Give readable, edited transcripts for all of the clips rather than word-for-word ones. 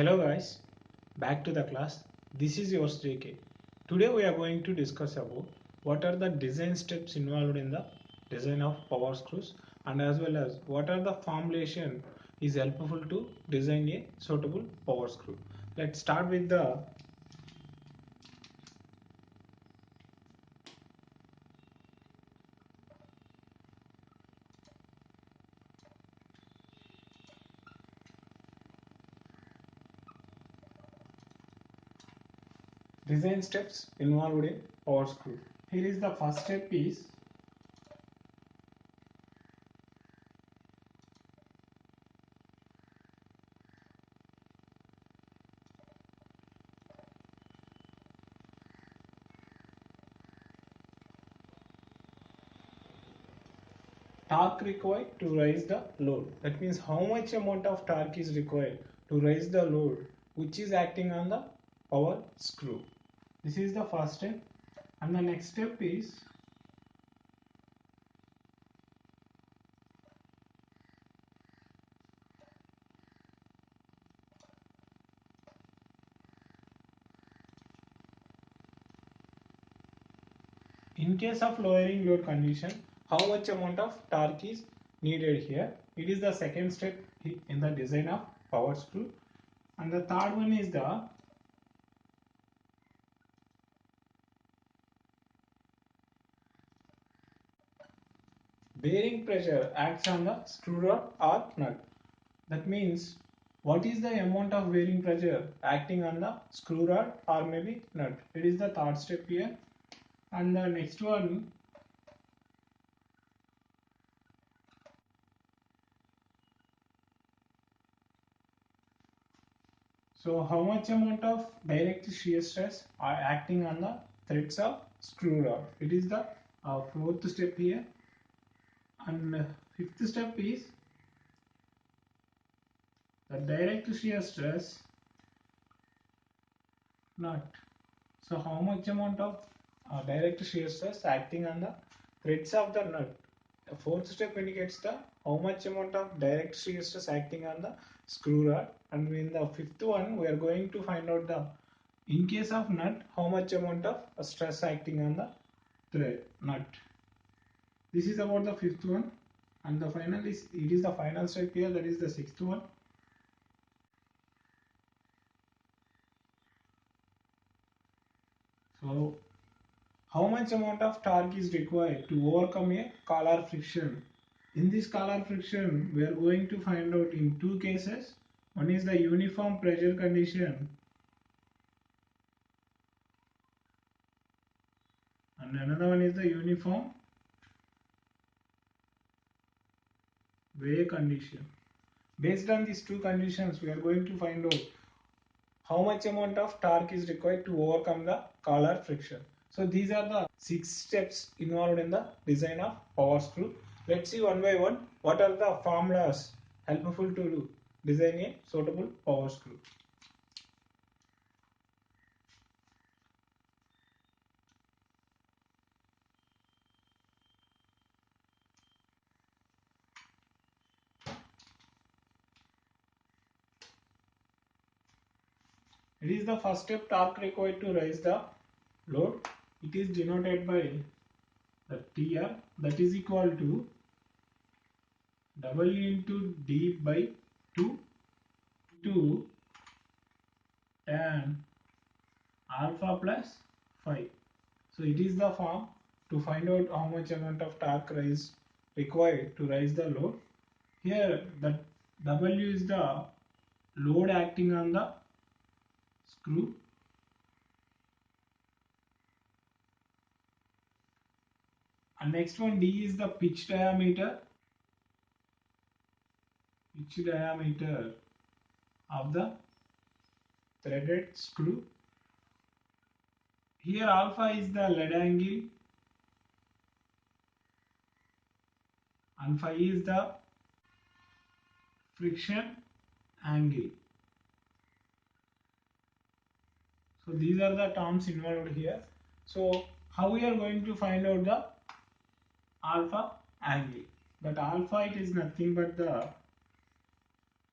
Hello guys, back to the class. This is your 3K. Today we are going to discuss about what are the design steps involved in the design of power screws and as well as what are the formulation is helpful to design a suitable power screw. Let's start with the design steps involved in power screw. Here is the first step is torque required to raise the load. That means how much amount of torque is required to raise the load which is acting on the power screw. This is the first step, and the next step is in case of lowering load condition, how much amount of torque is needed here. It is the second step in the design of power screw, and the third one is the bearing pressure acts on the screw rod or nut. That means what is the amount of bearing pressure acting on the screw rod or maybe nut. It is the third step here, and the next one so how much amount of direct shear stress are acting on the threads of screw rod. It is the fourth step here, and fifth step is the direct shear stress nut. So how much amount of direct shear stress acting on the threads of the nut. The fourth step indicates the how much amount of direct shear stress acting on the screw rod, and in the fifth one we are going to find out the in case of nut how much amount of stress acting on the thread nut. This is about the fifth one, and the final is it is the final step here, that is the sixth one. So how much amount of torque is required to overcome a collar friction? In this collar friction, we are going to find out in two cases. One is the uniform pressure condition, and another one is the uniform weigh condition. Based on these two conditions, we are going to find out how much amount of torque is required to overcome the collar friction. So these are the 6 steps involved in the design of power screw. Let's see one by one what are the formulas helpful to design a suitable power screw. It is the first step, torque required to raise the load. It is denoted by the TR, that is equal to W into D by 2 to tan alpha plus phi. So it is the form to find out how much amount of torque rise required to raise the load. Here the W is the load acting on the screw, and next one D is the pitch diameter of the threaded screw. Here alpha is the lead angle and phi is the friction angle. So these are the terms involved here. So how we are going to find out the alpha angle? That alpha, it is nothing but the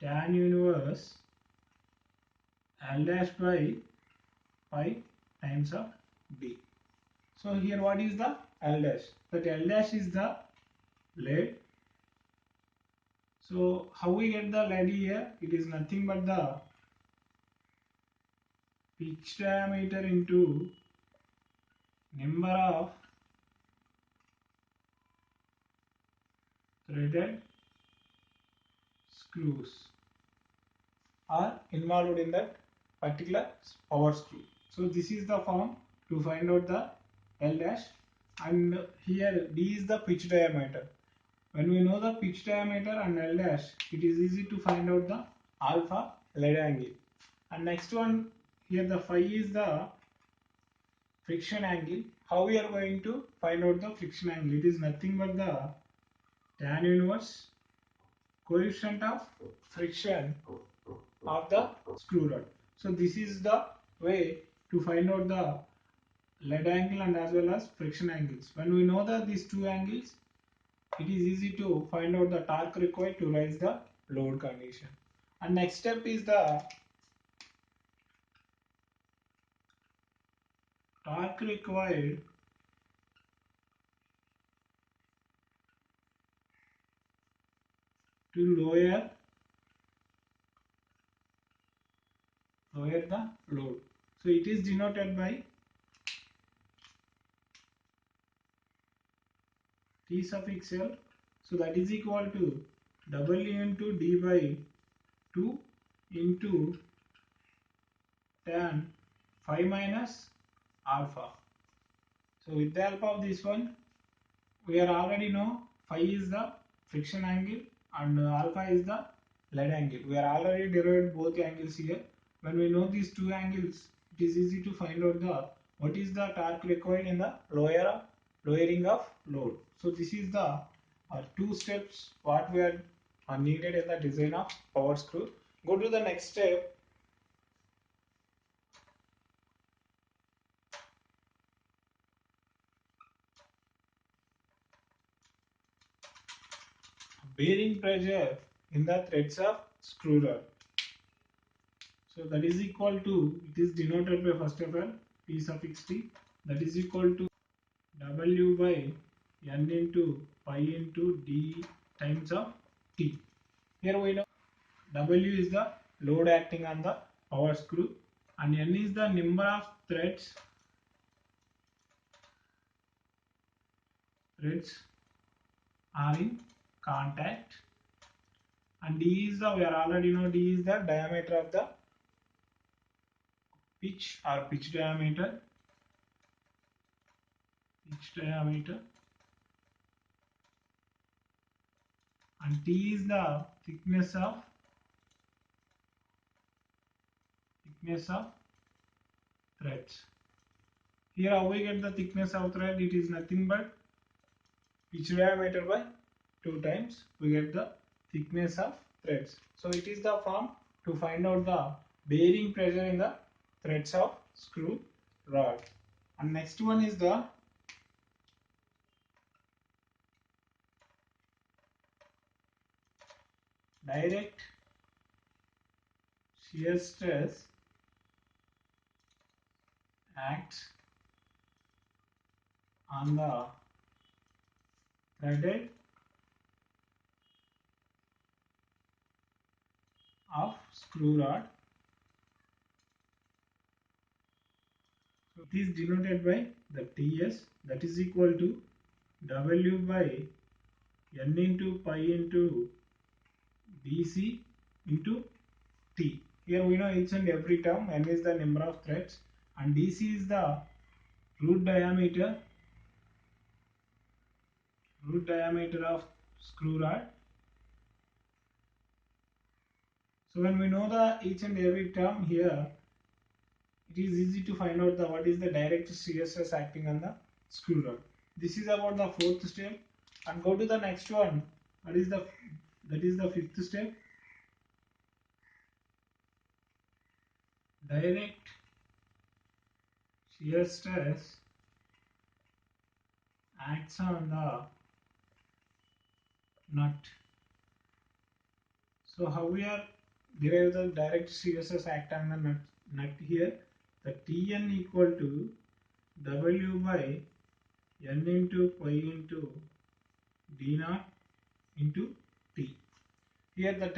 tan inverse L dash by pi times of D. So here what is the L dash? That L dash is the lead. So how we get the lead here? It is nothing but the pitch diameter into number of threaded screws are involved in that particular power screw. So this is the form to find out the L dash, and here D is the pitch diameter. When we know the pitch diameter and L dash, it is easy to find out the alpha lead angle. And next one, here the phi is the friction angle. How we are going to find out the friction angle? It is nothing but the tan inverse coefficient of friction of the screw rod. So this is the way to find out the lead angle and as well as friction angles. When we know that these two angles, it is easy to find out the torque required to raise the load condition. And next step is the torque required to lower the load. So it is denoted by T suffix L. So that is equal to W into D by 2 into tan phi minus alpha. So with the help of this one, we are already know phi is the friction angle and alpha is the lead angle. We are already derived both angles here. When we know these two angles, it is easy to find out the what is the torque required in the lowering of load. So this is the two steps what we are needed in the design of power screw. Go to the next step. Bearing pressure in the threads of screw rod. So that is equal to, it is denoted by first of all P suffix T, that is equal to W by N into pi into D times of T. Here we know W is the load acting on the power screw and N is the number of threads are in contact, and D is the, we are already know D is the diameter of the pitch or pitch diameter, and T is the thickness of threads. Here how we get the thickness of thread? It is nothing but pitch diameter by 2 times we get the thickness of threads. So it is the form to find out the bearing pressure in the threads of screw rod. And next one is the direct shear stress acts on the threaded of screw rod. So it is denoted by the Ts, that is equal to W by N into pi into dc into T. Here we know each and every term. N is the number of threads and dc is the root diameter of screw rod. So when we know the each and every term here, it is easy to find out the what is the direct shear stress acting on the screw rod. This is about the fourth step, and go to the next one. That is the fifth step. Direct shear stress acts on the nut. So how we are derive the direct shear stress act on the nut here. The Tn equal to W by N into pi into D naught into T. Here that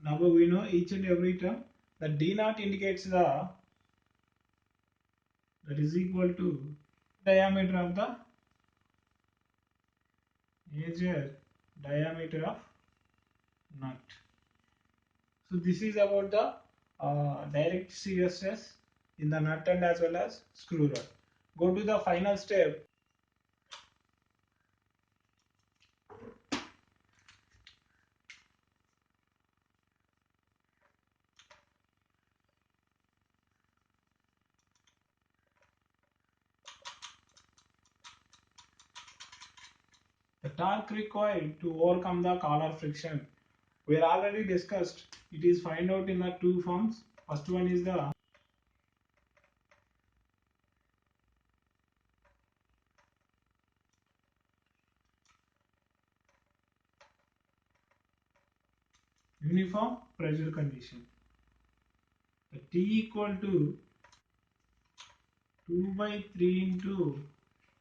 now we know each and every term. The D naught indicates that is equal to diameter of the major diameter of nut. So this is about the direct shear stress in the nut and as well as screw rod. Go to the final step. The torque required to overcome the collar friction. We are already discussed. It is find out in the two forms. First one is the uniform pressure condition. The T equal to 2 by 3 into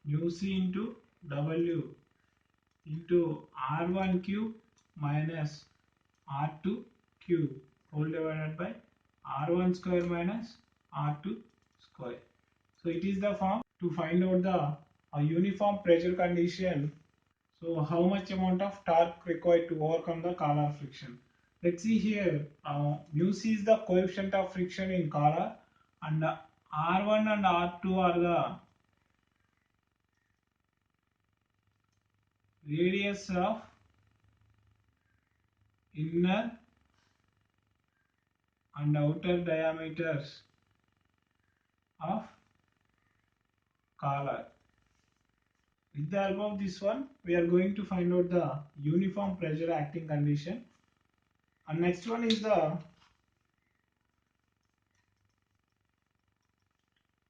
mu c into W into R1 cube minus R2 cube whole divided by R1 square minus R2 square. So it is the form to find out the uniform pressure condition. So how much amount of torque required to overcome the collar friction? Let's see here. Mu c is the coefficient of friction in collar, and R1 and R2 are the radius of inner and outer diameters of collar. With the help of this one, we are going to find out the uniform pressure acting condition. And next one is the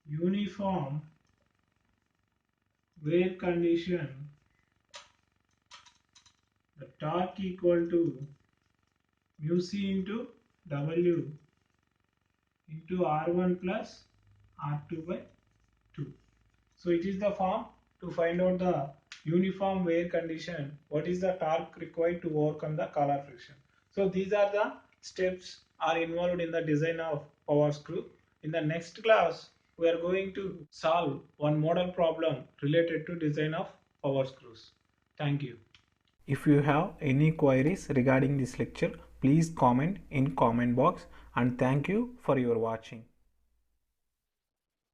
uniform wear condition. The torque equal to mu c into W into R1 plus R2 by 2. So it is the form to find out the uniform wear condition. What is the torque required to overcome the collar friction? So these are the steps are involved in the design of power screw. In the next class, we are going to solve one model problem related to design of power screws. Thank you. If you have any queries regarding this lecture, please comment in comment box, and thank you for your watching.